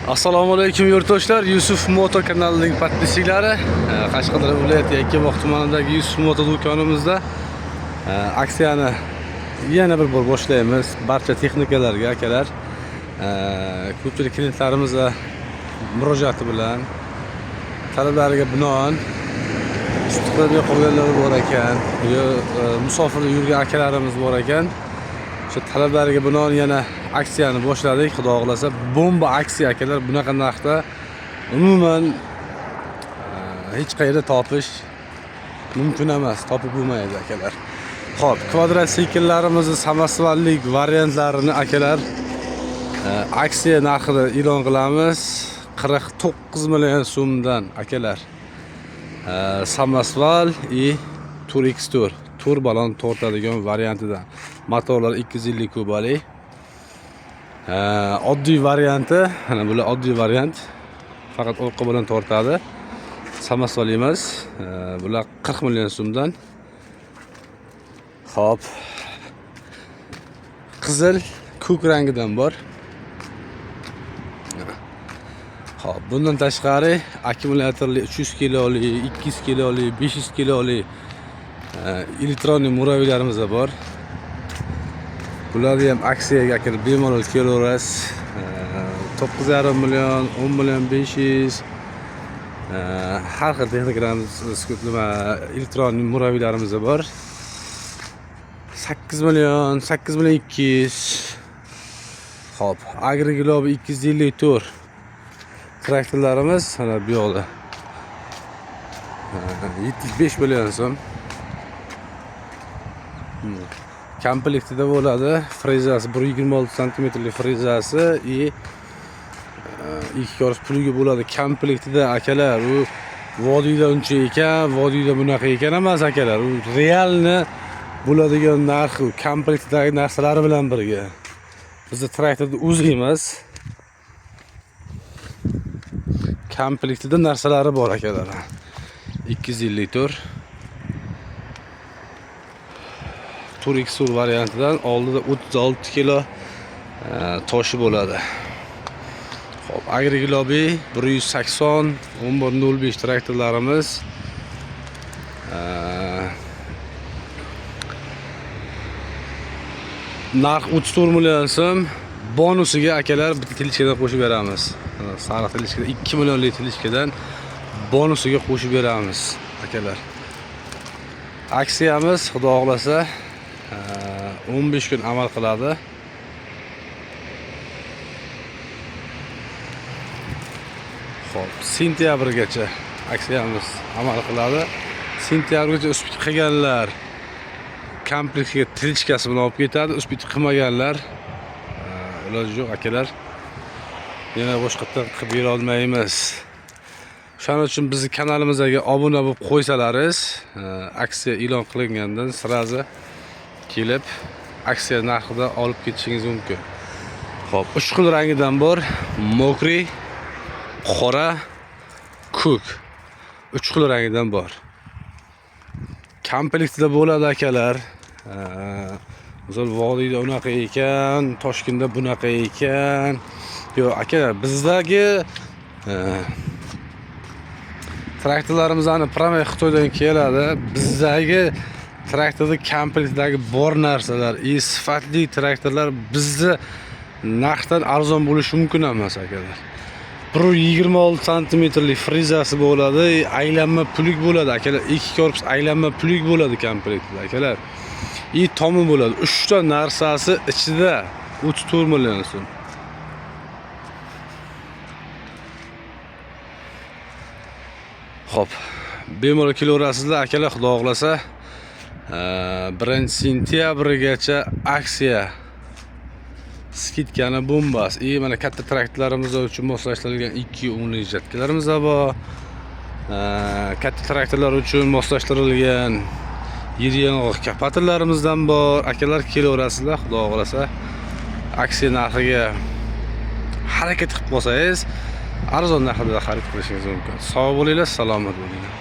Assalomu alaykum yurtdoshlar. Yusuf Moto kanalining podpischiklari. Qashqadaryo viloyati Yakkabog' tumanidagi Yusuf Moto do'konimizda aksiyani yana bir bor boshlaymiz. Barcha texnikalarga akalar, ko'pchilik klientlarimiz murojaati bilan talablariga binoan istiqbolga qolganlar bor ekan, musofirda yurgan akalarimiz bor ekan. Shu talablariga binoan yana aksiyani boshladik. Xudo xolasa bomba aksiya akalar. Bunaqa narxda umuman hech qayerda topish mumkin emas, topib bo'lmaydi akalar. Xo'p, kvadrotsikllarimizni samostovallik variantlarini akalar aksiya narxida e'lon qilamiz. 49 million so'mdan akalar. Samostoval i Turextur turbalon tortadigan variantidan. Motorlar 250 kubalik. Oddiy varianti, mana bular oddiy variant. Faqat orqa bilan tortadi. Samostoval emas. Bular 40 million so'mdan. Xo'p. Qizil, ko'k rangidan bor. Xo'p, bundan tashqari akkumulyatorli 300 kiloli, 200 kiloli, 500 kiloli elektron muraviylarimiz bor. Bularni ham aksiyaga kirib bemalol kelaverasiz. 9,5 million, 10 million 500 har xil texnikalarimiz, elektron muraviylarimiz bor. 8 million, 8 million 200. Xo'p, AgriGlobe 254 traktorlarimiz mana bu yoqda. 75 million so'm. Komplektida bo'ladi. Frezasi 126 cm frezasi и 2 korpus plugi bo'ladi. Komplektida akalar, u vodiyda uncha ekan, vodiyda bunaqa ekan emas akalar. U realni bo'ladigan narxi komplektdagi narsalar bilan birga. Bizda traktorda o'zi emas, komplektida narsalari bor akalar. 254 Turextur variantidan oldida 36 kilo toshi bo'ladi. Xo'p, AgriGlobe 180 1105 traktorlarimiz narx 34 million so'm. Bonusiga akalar bitta tilishkadan qo'shib beramiz. Sariq tilishkadan 2 millionlik tilishkadan bonusiga qo'shib beramiz akalar. Aksiyamiz xudo xolasa 15 kun amal qiladi. Xo'p, sentyabrgacha aksiyamiz amal qiladi. Sentyabrgacha uspit qilganlar kompleksiga tilishkasi bilan olib ketadi. Uspit qilmaganlar iloji yo'q akalar. Yana boshqatdan qilib bera olmaymiz. Shuning uchun bizning kanalimizga obuna bo'lib qo'ysalaringiz, aksiya e'lon qilingandan sirazi kelib aksiya narxida olib ketishingiz mumkin. Xo'p, 3 xil rangidan bor. Mokri, qora, ko'k. 3 xil rangidan bor. Komplektida bo'ladi akalar. Misol vodiyda unaqa ekan, Toshkentda bunaqa ekan. Yo'q akalar, bizdagi traktorlarimizni Prame Xitoydan keladi. Bizdagi traktorda komplektdagi bor narsalar, sifatli traktorlar bizda narxdan arzon bo'lishi mumkin emas akalar. 126 cm frezasi bo'ladi, aylanma plyug bo'ladi akalar. 2 korpus aylanma plyug bo'ladi komplektda akalar. Tomi bo'ladi. 3 ta narsasi ichida 34 million so'm. Xo'p, bemalol kelaverasizlar akalar, xudo xolasa. 1 sentyabrgacha aksiya skidkani bombas. Mana katta traktorlarimiz uchun moslashtirilgan 2 o'nli jatkalarimiz bor. Katta traktorlar uchun moslashtirilgan yer yong'oq kapatorlarimizdan bor. Akalar kelaverasizlar, xudo xolasa. Aksiya narxiga harakat qilib qolsangiz, arzon narxida xarid qilishingiz mumkin. Sog' bo'linglar, salomat bo'linglar.